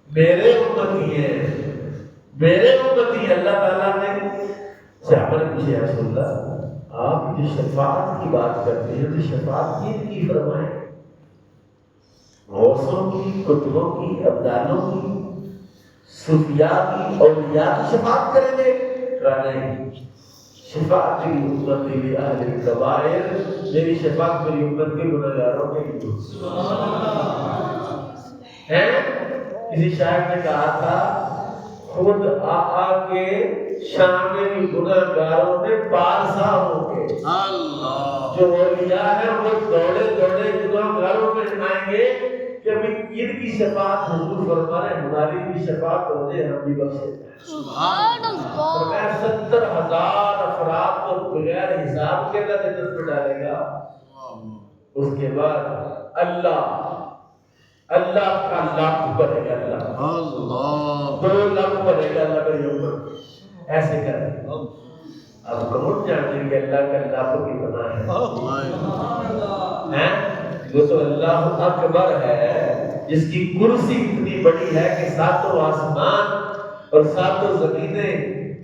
میرے امتی ہیں، میرے امتی اللہ تعالیٰ نے صحابہ نے پوچھا یا رسول اللہ آپ جو شفاعت کی بات کرتے ہیں تو شفاعت کی فرمائیں، غوثوں کی، قطبوں کی، ابدالوں کی، صوفیاء کی، اولیاء کی شفاعت کریں گے؟ کہا نہیں، شفاعت میری امت لی اہل الکبائر، میری شفاعت میری امت کے گنہگاروں کے لیے ہے۔ کسی شاعر نے کہا تھا خود آقا کے شامل گنہگاروں میں پارسا ہوں گے، جو اولیاء ہیں وہ دوڑے دوڑے گنہگاروں میں آئیں گے کہ ابھی ان کی شفاعت حضور فرما رہے ہیں ہماری بھی شفاعت ہو جائے ہم بھی بخشے جائیں۔ سبحان اللہ۔ میں 70,000 افراد کو بغیر حساب کے اللہ جنت میں ڈالے گا۔ اس کے بعد اللہ کا لاکھ بنے گا، اللہ 2 لاکھ بنے گا اللہ میری امت ایسے کرے۔ اب کون جانتے کہ اللہ کا لاکھ کی بنا ہے؟ وہ تو اللہ اکبر ہے جس کی کرسی اتنی بڑی ہے کہ 7 آسمان اور 7 زمینیں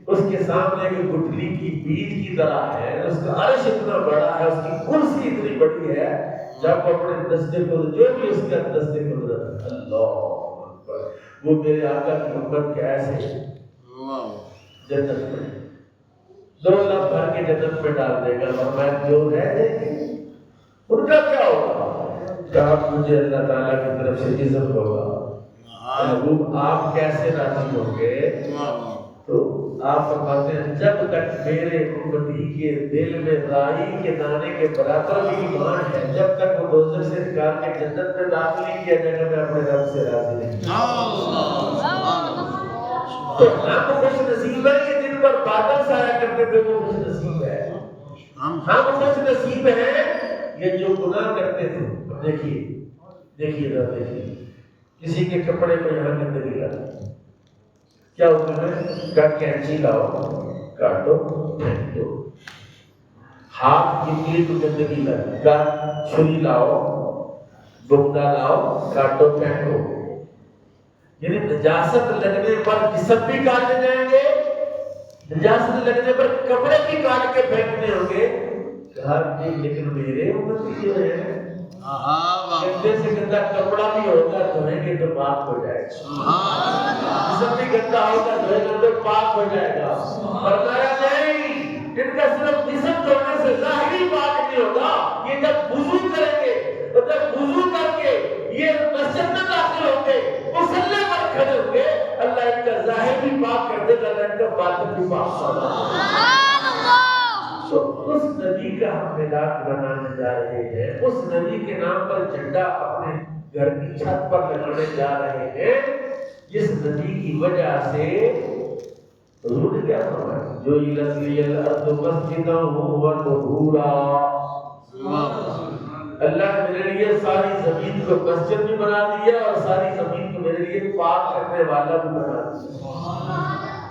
اس کے سامنے ایک گٹھلی کی بیج کی طرح ہے، اس کا عرش اتنا بڑا ہے، اس کی کرسی اتنی بڑی ہے، جب اپنے دستے کو جو بھی اس کا دستے قدرت ہے اللہ اکبر، وہ میرے آقا کی امت کے ایسے جنت میں 2 لاکھ بھر کے جنت میں ڈال دے گا، اور میں جو رہ جائے گی ان کا کیا ہوگا؟ کہا مجھے اللہ تعالیٰ کی طرف سے عزت ہوگا۔ محبوب آپ کیسے راضی ہوں گے؟ تو آپ فرماتے ہیں جب تک میرے امتی کے دل میں رائی کے دانے کے برابر بھی ایمان ہے، جب تک وہ دوزخ سے نکال کے جنت میں داخل نہیں کیا جائے گا میں اپنے رب سے راضی نہیں۔ تو ہم خوش نصیب ہے کہ جن پر بادل سایہ کرتے تھے وہ خوش نصیب ہے، ہم خوش نصیب ہیں یہ جو گناہ کرتے تھے۔ دیکھیے ذرا دیکھیے کسی کے کپڑے کو یہاں گندگی لگا، کیا حکم ہے؟ کہ کینچی لاؤ کاٹو پھینک دو، ہاتھ کی انگلی کو گندگی لگا، چھری لاؤ بگدا لاؤ کاٹو پھینکو، یعنی نجاست لگنے پر جسم بھی کاٹے جائیں گے، نجاست لگنے پر کپڑے بھی کاٹ کے پھینکنے ہوں گے۔ کہا جی لیکن میرے امتی جو ہے گندے سے گندا کپڑا بھی ہوگا دھوئیں گے تو پاک ہو جائے گا، جسم بھی گندا ہوگا دھوئیں گے تو پاک ہو جائے گا۔ فرمایا نہیں، ان کا صرف جسم دھونے سے ظاہری پاک نہیں ہوگا، یہ جب وضو کریں گے تو جب وضو کر کے یہ مسجد میں داخل ہوں گے مصلی پر کھڑے ہوں گے اللہ ان کا ظاہر بھی پاک کر دے گا، اللہ ان کا باطن بھی پاک کر دے گا۔ تو اس نبی کا ہم میلاد بنانے جا رہے ہیں، اس نبی کے نام پر جھنڈا اپنے گھر کی چھت پر لگانے جا رہے ہیں، جس نبی کی وجہ سے حضور نے کیا فرمایا جو یلزلی الارض مسجدا وطہورا، اللہ نے میرے لیے ساری زمین کو مسجد بھی بنا دیا اور ساری زمین کو میرے لیے پاک کرنے والا بھی بنا دیا۔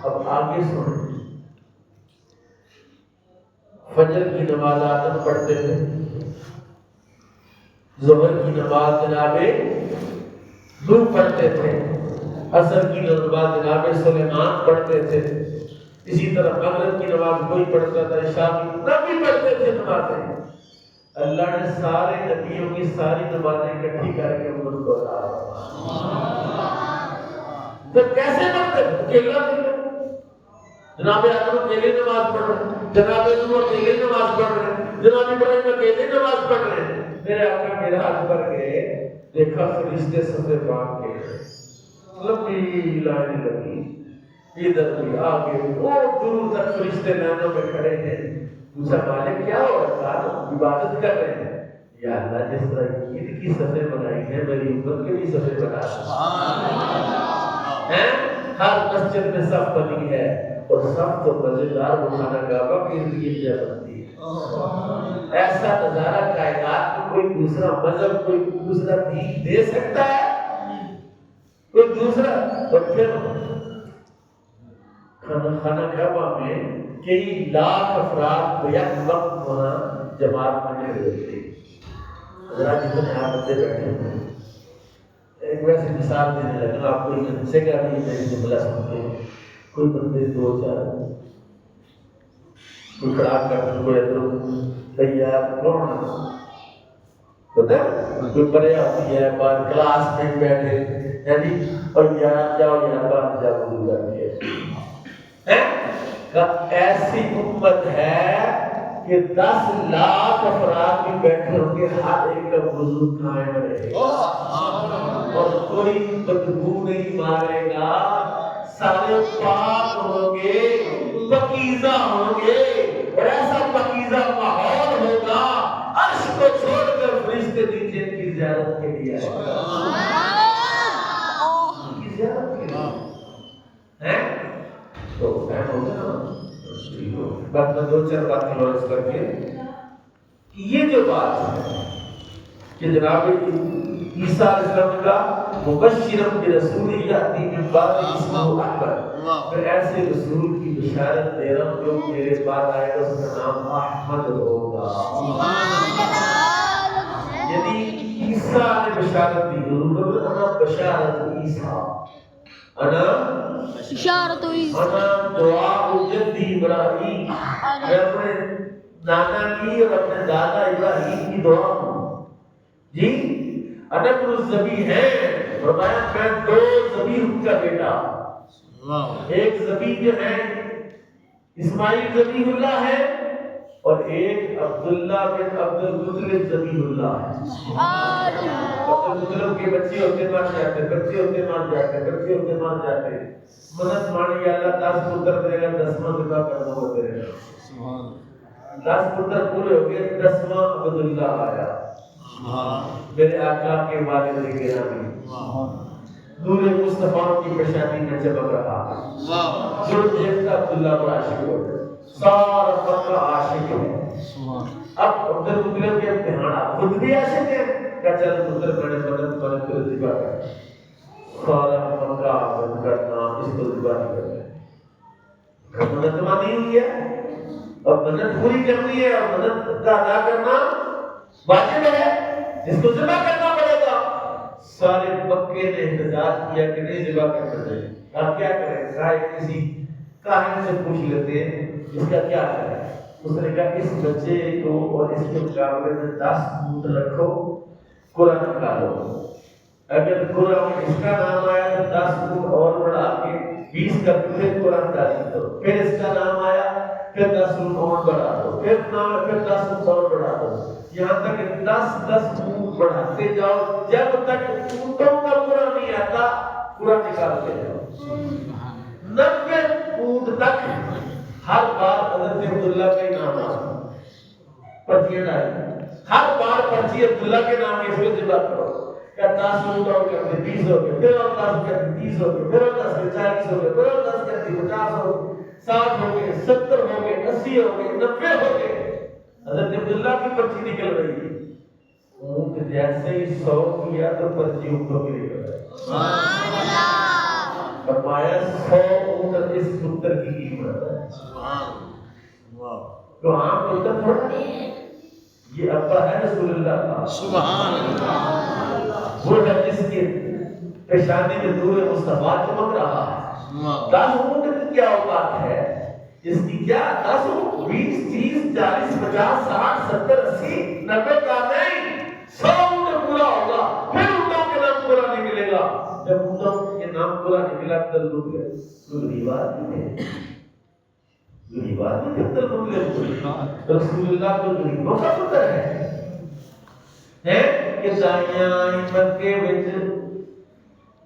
اب آگے سنیں، فجر کی نماز آدم پڑھتے تھے، ظہر کی نماز جناب نوح پڑھتے تھے، عصر کی نماز جناب سلیمان پڑھتے تھے، اسی طرح مغرب کی نماز کوئی پڑھتا تھا، عشاء کی نبی پڑھتے تھے نمازیں۔ اللہ نے سارے نبیوں کی ساری نمازیں اکٹھی کر کے ان کو تو کیسے پڑھتے تھے؟ اکیلا تھے، جناب آدم اکیلے نماز پڑھ رہے ہیں، جناب نوح اکیلے نماز پڑھ رہے ہیں، جناب ابراہیم اکیلے نماز پڑھ رہے ہیں۔ میرے آقا میرا ہاتھ پر گئے، دیکھا فرشتے صفے پاک کے لمبی لائن لگی، ادھر بھی آگے بہت دور تک فرشتے لائنوں میں کھڑے ہیں۔ پوچھا مالک کیا ہو رہا ہے؟ عبادت کر رہے ہیں۔ یا اللہ جس طرح عید کی صفیں بنائی ہیں میری امت کے بھی صفیں بنا ہیں، ہر مسجد میں صف بنی ہے اور صف تو مزیدار وہ خانہ کعبہ کی ارد گرد بنتی ہے۔ ایسا نظارہ کائنات میں کوئی دوسرا مذہب کوئی دوسرا دین دے سکتا ہے؟ کوئی دوسرا؟ اور پھر خانہ کعبہ میں کئی لاکھ افراد بیک وقت وہاں جماعت میں ہوتے ہیں۔ ذرا جتنے آپ بندے بیٹھے ہیں حساب دینے لگا. آپ کوئی سے کہا نہیں میری جملہ سنتے ہیں, کوئی بندے دو چار کوئی کھڑا کر کوئی ادھر تیار کون پتہ کوئی پڑھے ہوتی ہے بعد کلاس میں بیٹھے یعنی اور یہاں جاؤ یہاں باہر جاؤ وضو کر کے. ایسی امت ہے کہ 10 لاکھ افراد بھی بیٹھے ہوں گے, ہر ایک کا وضو قائم رہے گا اور کوئی بدبو نہیں مارے گا, سارے پاک ہوں گے, پاکیزہ ہوں گے, اور ایسا پاکیزہ ماحول ہوگا عرش کو چھوڑ کر فرشتے نیچے کی زیارت کے لیے آئے کی زیارت کے لیے ہیں. تو ٹائم ہو گیا نا, بات میں 2-4 بات کلوز کر کے یہ جو بات ہے کہ جناب عیسیٰ علیہ السلام کا مبشرم برسول یاتی من بعد اسمہ احمد, میں ایسے رسول کی بشارت دے رہا ہوں جو میرے بعد آئے گا, اس کا نام احمد ہوگا. یعنی عیسیٰ نے بشارت دی, حضور انا بشارت عیسیٰ, انا بشارت عیسیٰ, انا دعا جدی ابراہیم, میں اپنے نانا کی اور اپنے دادا ابراہیم کی دعا ہوں جی. انا ابن الذبیح ہے, فرمایا میں 2 ذبیح کا بیٹا, ایک ذبیح جو ہے اسماعیل ذبیح اللہ ہے اور ایک عبداللہ بن عبد المطلب ذبیح اللہ ہے. عبد المطلب کے بچے ہوتے مر جاتے, بچے ہوتے مر جاتے, بچے ہوتے مر جاتے, مدد مانی اللہ 10 پتر دے گا, 10واں ذبح کرنا ہو تیرے گا. 10 پتر پورے ہو گئے, 10واں عبداللہ آیا, میرے آقا کے والد گرامی نور مصطفیٰ کی پیشانی میں چمک رہا ہے. جو دیکھتا عبداللہ کو عاشق ہو گیا, سارا مکہ عاشق ہے. اب عبد المطلب کے امتحان خود بھی عاشق ہے, کہ چل پتر بڑے مدد مدد کر ذبح کر, سارا مکہ بند کرنا, اس کو ذبح نہیں کرنا. مدد مانی ہوئی ہے اور مدد پوری کرنی ہے اور مدد کا ادا کرنا واجب ہے, اس کو ذبح کرنا پڑے گا. سارے مکے نے احتجاج کیا کہ نہیں ذبح کرنا چاہیے. آپ کیا کریں, رائے کسی کاہن سے پوچھ لیتے ہیں اس کا کیا کریں. اس نے کہا اس بچے کو اور اس کے مقابلے میں 10 اونٹ رکھو, قرآن نکالو, اگر قرآن اس کا نام آیا تو 10 اونٹ اور بڑھا کے 20 کا پھر قرآن تعلیم دو, پھر اس کا نام آیا پھر 10 اونٹ اور بڑھا دو, پھر 10 اونٹ اور بڑھا دو, یہاں تک 10 اونٹ بڑھاتے جاؤ جب تک اونٹوں کا پورا نہیں آتا پورا نکالتے جاؤ. 90 اونٹ تک ہر بار حضرت عبداللہ کا نام آتا, پرچیاں ڈالی, ہر بار پرچی عبداللہ کے نام کی اس کو ذبح کرو, کہ 10 اونٹ اور کرتے 20 ہو گئے, پھر اور 10 کرتے 30 ہو گئے, پھر اور 10 کرتے 40 ہو گئے, پھر اور 10 کرتے 50 ہو گئے, 60 ہو گئے, 70 ہو گئے, 80 ہو گئے, 90 ہو گئے. حضرت عبداللہ کی پرچی نکل رہی ہے. اونٹ جیسے ہی 100 کیا تو پرچی اونٹوں کی نکل رہی ہے. سبحان اللہ. فرمایا 100 اونٹ اس پتر کی قیمت ہے. سبحان اللہ. تو عام پتر تھوڑا یہ ابا ہے رسول اللہ کا. سبحان اللہ. وہ ہے جس کی پیشانی میں نور مصطفیٰ چمک رہا ہے. 10 اونٹ کی کیا اوقات ہے, اس کی کیا 10 20 30 40 50 60 70 80 90 کا نہیں, 100 اونٹ پورا ہوگا, پھر اونٹوں کے نام پورا نکلے گا. جب اونٹوں کے نام پورا نکلا تو لوگ غریبات میں غریبات میں کتنے لوگ رسول اللہ کو غریبوں کا پتر ہے کہ دائیاں مکے وچ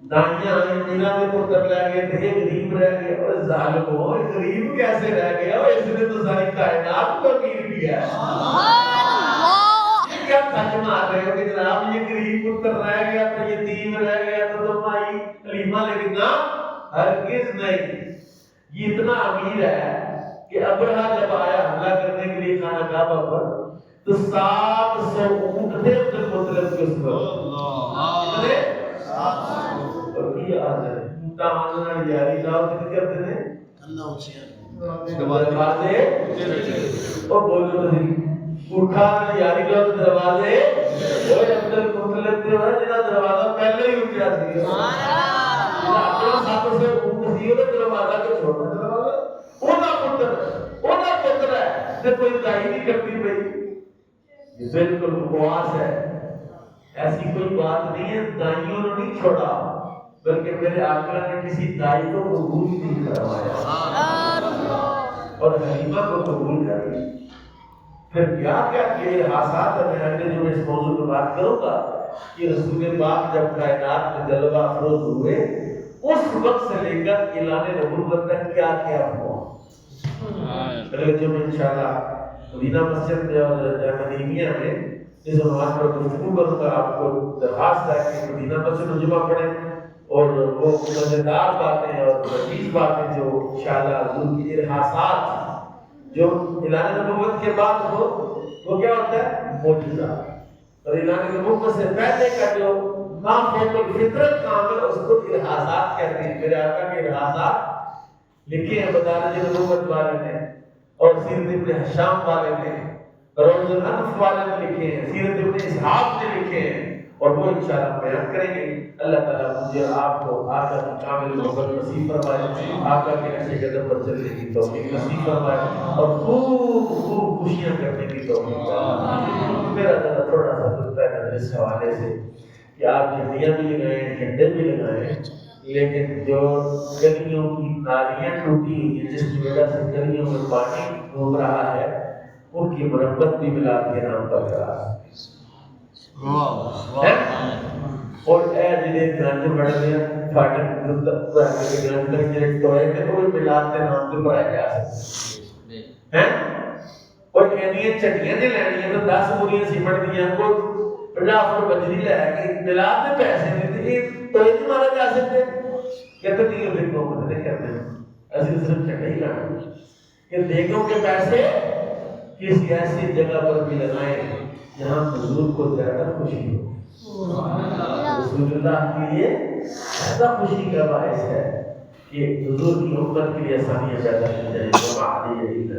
دائیاں میرا میں پتر لے گئے تھے, غریب رہ گئے. اور ظالم ہو, غریب کیسے رہ گیا, اور اس نے تو ساری کائنات کو امیر کیا ہے. کیا سچ مار رہے ہو کہ جناب یہ غریب پتر رہ گیا تو یتیم رہ گیا تو تم آئی کلیمہ لکھنا نا, ہرگز نہیں. یہ اتنا امیر ہے کہ ابرہا جب آیا حملہ کرنے کے لیے خانہ کعبہ پر تو 700 اونٹ تھے عبد المطلب کے اس پر. کتنے 700. اور یہ حاضر اونٹا ماننا یاری لاؤ تو کیا کرتے ہیں اللہ اچھا دروازے اور بولو تو نہیں اٹھا یاری لاؤ تو دروازے. وہ عبد المطلب جو ہے جنہاں دروازہ پہلے ہی اٹھ سی اپنا ساتھ سے اونٹ سی وہ دروازہ کے چھوڑنا دروازہ اونا پتر ہے تے کوئی دائی نہیں کرتی بھئی بالکل بکواس ہے ایسی کوئی بات نہیں ہے دائیوں نے نہیں چھوڑا بلکہ میرے آقا نے کسی دائی کو قبول نہیں کروایا اور حلیمہ کو قبول کر لی پھر کیا کیا کہ حاسات ہے میں آگے جو اس موضوع پر بات کروں گا کہ رسول پاک جب کائنات میں جلوہ افروز ہوئے اس وقت سے لے کر اعلان نبوت تک کیا کیا ہوا اگلے جو انشاءاللہ مدینہ مسجد میں اور مدینیہ میں اس عنوان پر گفتگو کروں گا آپ کو درخواست ہے کہ مدینہ مسجد میں جمعہ پڑھیں اور وہ مزیدار باتیں اور لذیذ باتیں جو انشاءاللہ حضور کی ارحاسات جو اعلان نبوت کے بعد ہو وہ کیا ہوتا ہے معجزہ اور اعلان نبوت سے پہلے کا جو ما فوق الفطرت کام ہے اس کو ارحاسات کہتے ہیں میرے آقا کے ارحاسات لکھے ہیں بدارج نبوت والے نے اور سیرت ابن حشام والے نے روز الانف والے نے لکھے ہیں سیرت ابن اسحاق نے لکھے ہیں اور وہ انشاءاللہ بیان کریں گے اللہ تعالیٰ مجھے آپ کو آقا کی کامل محبت نصیب فرمائے آقا کے نقش قدم پر چلنے کی توفیق نصیب فرمائے اور خوب خوب خوشیاں کرنے کی توفیق فرمائے میرا ذرا تھوڑا سا دکھتا ہے نظر اس حوالے سے کہ آپ جھنڈیاں بھی لگائیں جھنڈے بھی لگائیں لیکن جو گلیوں کی نالیاں ٹوٹی ہیں جس کی وجہ سے گلیوں میں پانی گھوم رہا ہے ان کی مرمت بھی میلاد کے نام پر کرا اور اے جنہیں گرانج بڑھ گیا فاٹک گرانج تک جنہیں ٹوئے میں کوئی میلاد کے نام پر پڑھایا جا سکتے ہیں اور کہنی چٹیاں دے لینی ہیں تو 10 بوریاں سیمنٹ دیا کو 50 فٹ بجری لے کے میلاد میں پیسے دیتے یہ ٹوئے نہیں مارا جا سکتے کہتے نہیں ہوتے حکومت نے کرتے ہیں ایسے صرف چٹے ہی لانا کہ دیگوں کے پیسے کسی ایسی جگہ پر بھی لگائیں جہاں حضور کو زیادہ خوشی ہو رسول اللہ کے لیے ایسا خوشی کا باعث ہے کہ حضور کی امت کے لیے آسانیاں پیدا کی جائیں